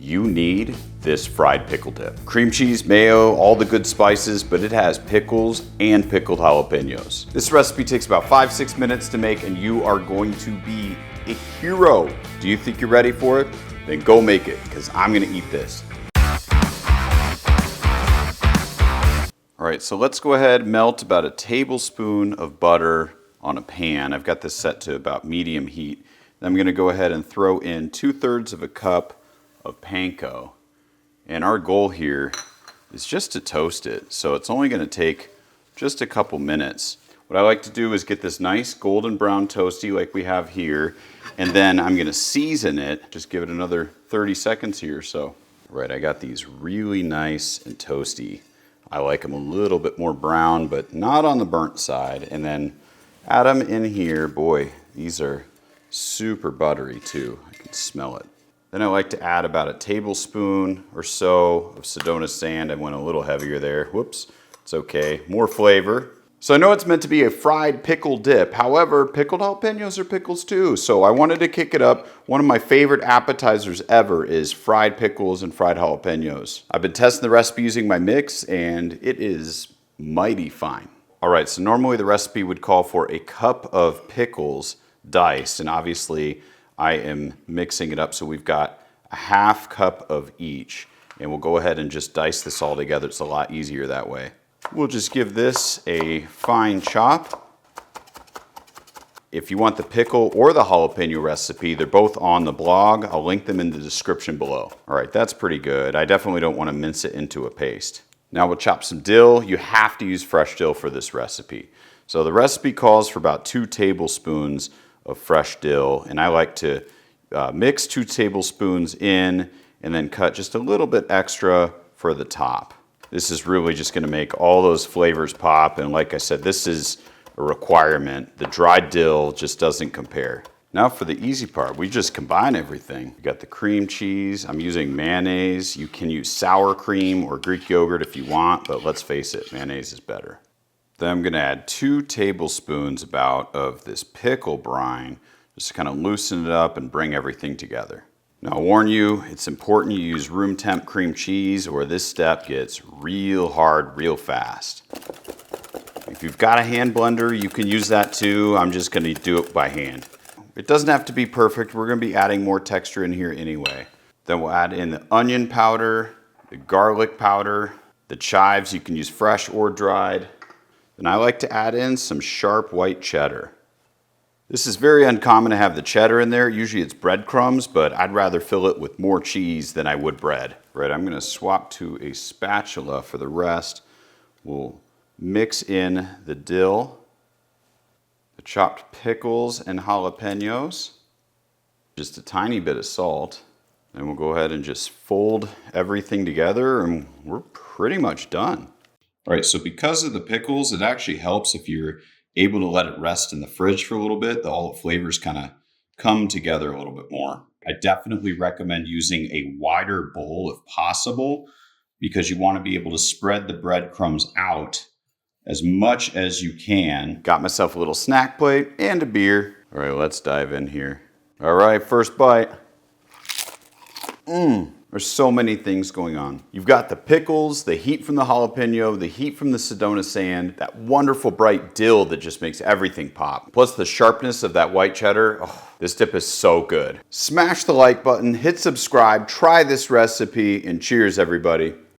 you need this fried pickle dip. Cream cheese, mayo, all the good spices, but it has pickles and pickled jalapenos. This recipe takes about 5-6 minutes to make, and you are going to be a hero. Do you think you're ready for it? Then go make it, because I'm gonna eat this. All right, so let's go ahead and melt about a tablespoon of butter on a pan. I've got this set to about medium heat. Then I'm gonna go ahead and throw in 2/3 of a cup of panko. And our goal here is just to toast it. So it's only gonna take just a couple minutes. What I like to do is get this nice golden brown toasty like we have here, and then I'm gonna season it. Just give it another 30 seconds here or so. Right, I got these really nice and toasty. I like them a little bit more brown, but not on the burnt side. And then add them in here. Boy, these are super buttery too. I can smell it. Then I like to add about a tablespoon or so of Sedona sand. I went a little heavier there. Whoops, it's okay. More flavor. So I know it's meant to be a fried pickle dip. However, pickled jalapenos are pickles too. So I wanted to kick it up. One of my favorite appetizers ever is fried pickles and fried jalapenos. I've been testing the recipe using my mix, and it is mighty fine. All right, so normally the recipe would call for a cup of pickles diced, and obviously I am mixing it up, so we've got a half cup of each, and we'll go ahead and just dice this all together. It's a lot easier that way. We'll just give this a fine chop. If you want the pickle or the jalapeno recipe, they're both on the blog. I'll link them in the description below. All right, that's pretty good. I definitely don't want to mince it into a paste. Now we'll chop some dill. You have to use fresh dill for this recipe. So the recipe calls for about 2 tablespoons of fresh dill, and I like to mix 2 tablespoons in and then cut just a little bit extra for the top. This is really just gonna make all those flavors pop, and like I said, this is a requirement. The dried dill just doesn't compare. Now for the easy part, we just combine everything. We got the cream cheese. I'm using mayonnaise. You can use sour cream or Greek yogurt if you want, but let's face it, mayonnaise is better. Then I'm gonna add 2 tablespoons about of this pickle brine, just to kind of loosen it up and bring everything together. Now I'll warn you, it's important you use room temp cream cheese, or this step gets real hard real fast. If you've got a hand blender, you can use that too. I'm just gonna do it by hand. It doesn't have to be perfect. We're gonna be adding more texture in here anyway. Then we'll add in the onion powder, the garlic powder, the chives. You can use fresh or dried. Then I like to add in some sharp white cheddar. This is very uncommon to have the cheddar in there. Usually it's breadcrumbs, but I'd rather fill it with more cheese than I would bread. Right, I'm gonna swap to a spatula for the rest. We'll mix in the dill, the chopped pickles and jalapenos, just a tiny bit of salt. Then we'll go ahead and just fold everything together, and we're pretty much done. All right, so because of the pickles, it actually helps if you're able to let it rest in the fridge for a little bit. All the flavors kind of come together a little bit more. I definitely recommend using a wider bowl if possible, because you want to be able to spread the breadcrumbs out as much as you can. Got myself a little snack plate and a beer. All right, let's dive in here. All right, first bite. There's so many things going on. You've got the pickles, the heat from the jalapeno, the heat from the Sedona sand, that wonderful bright dill that just makes everything pop. Plus the sharpness of that white cheddar. Oh, this dip is so good. Smash the like button, hit subscribe, try this recipe, and cheers everybody.